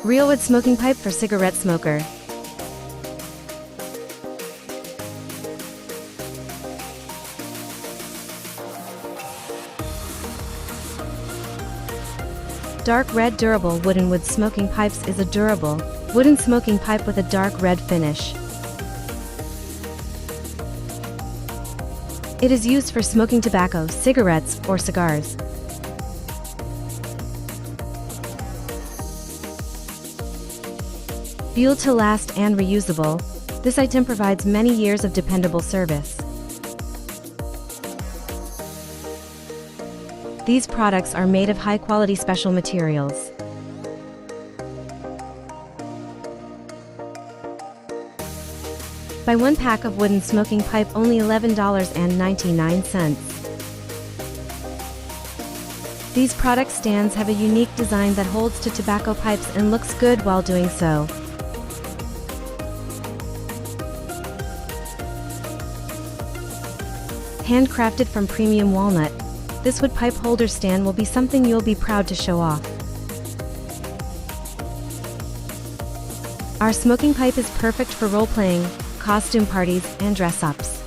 Real wood smoking pipe for cigarette smoker. Dark red durable wooden wood smoking pipes is a durable, wooden smoking pipe with a dark red finish. It is used for smoking tobacco, cigarettes, or cigars. Built to last and reusable, this item provides many years of dependable service. These products are made of high-quality special materials. Buy one pack of wooden smoking pipe only $11.99. These product stands have a unique design that holds to tobacco pipes and looks good while doing so. Handcrafted from premium walnut, this wood pipe holder stand will be something you'll be proud to show off. Our smoking pipe is perfect for role-playing, costume parties, and dress-ups.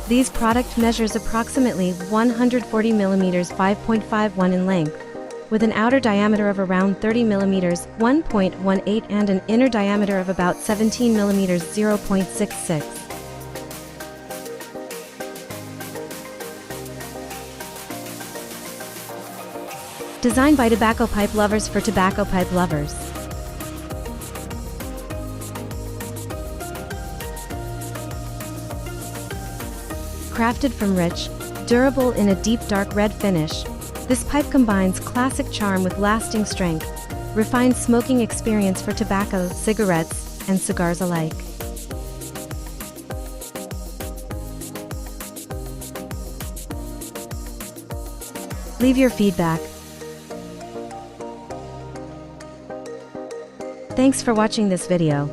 These product measures approximately 140 mm 5.51 in length, with an outer diameter of around 30 mm 1.18 and an inner diameter of about 17 mm 0.66. Designed by tobacco pipe lovers for tobacco pipe lovers. Crafted from rich, durable in a deep dark red finish, this pipe combines classic charm with lasting strength, refined smoking experience for tobacco, cigarettes, and cigars alike. Leave your feedback. Thanks for watching this video.